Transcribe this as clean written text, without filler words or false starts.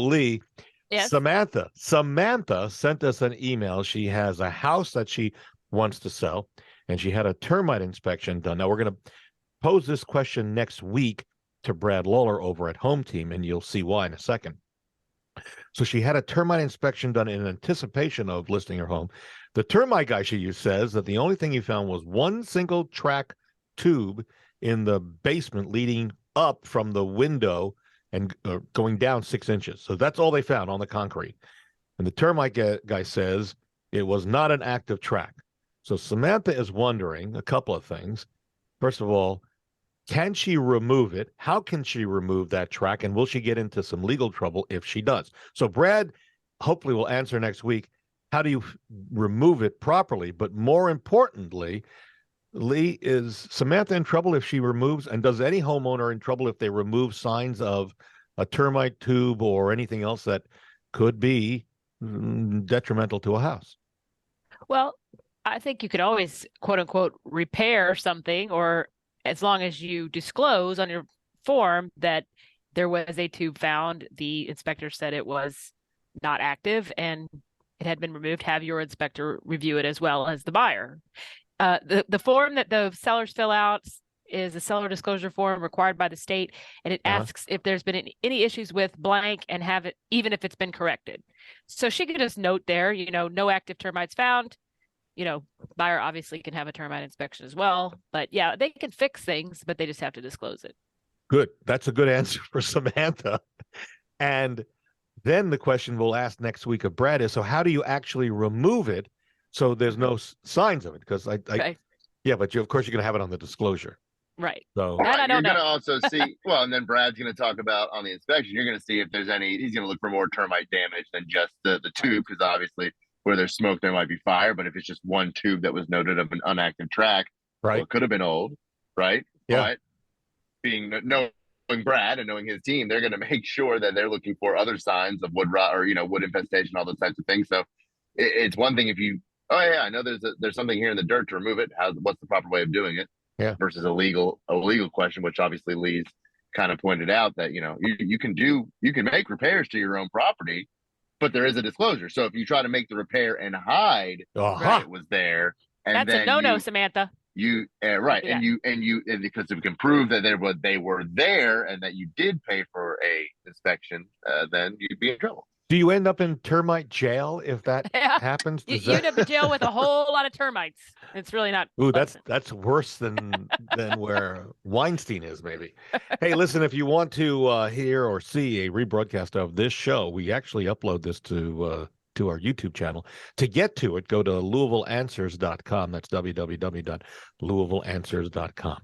Lee, Yes. Samantha sent us an email. She has a house that she wants to sell, and she had a termite inspection done. Now, we're going to pose this question next week to Brad Lawler over at Home Team, and you'll see why in a second. So she had a termite inspection done in anticipation of listing her home. The termite guy she used says that the only thing he found was one single track tube in the basement leading up from the window and going down 6 inches. So that's all they found on the concrete. And the termite guy says it was not an active track. So Samantha is wondering a couple of things. First of all, can she remove it? How can she remove that track? And will she get into some legal trouble if she does? So Brad hopefully will answer next week. How do you remove it properly? But more importantly, Lee, is Samantha in trouble if she removes, and does any homeowner in trouble if they remove signs of a termite tube or anything else that could be detrimental to a house? Well, I think you could always, quote unquote, repair something, or as long as you disclose on your form that there was a tube found, the inspector said it was not active and it had been removed, have your inspector review it as well as the buyer. The form that the sellers fill out is a seller disclosure form required by the state, and it asks if there's been any issues with blank and have it, even if it's been corrected. So she could just note there, no active termites found. Buyer obviously can have a termite inspection as well, but yeah, they can fix things, but they just have to disclose it. Good. That's a good answer for Samantha. And then the question we'll ask next week of Brad is, so how do you actually remove it so there's no signs of it? Because yeah, but of course you're going to have it on the disclosure. Right. So and I don't you're know. going to also see, well, and then Brad's going to talk about on the inspection, you're going to see if there's he's going to look for more termite damage than just the tube, because obviously where there's smoke, there might be fire, but if it's just one tube that was noted of an inactive track, right, well, it could have been old, right? Yeah. But knowing Brad and knowing his team, they're going to make sure that they're looking for other signs of wood rot or, wood infestation, all those types of things. So it's one thing if you, I know there's something here in the dirt to remove it. What's the proper way of doing it? Yeah. Versus a legal question, which obviously Lee's kind of pointed out that, you can make repairs to your own property, but there is a disclosure. So if you try to make the repair and hide that it was there, and that's then a no-no, Samantha. Right, Yeah. and because if you can prove that they were there and that you did pay for a inspection, then you'd be in trouble. Do you end up in termite jail if that happens? You end up in jail with a whole lot of termites. It's really not. Ooh, that's worse than where Weinstein is, maybe. Hey, listen, if you want to hear or see a rebroadcast of this show, we actually upload this to our YouTube channel. To get to it, go to LouisvilleAnswers.com. That's www.LouisvilleAnswers.com.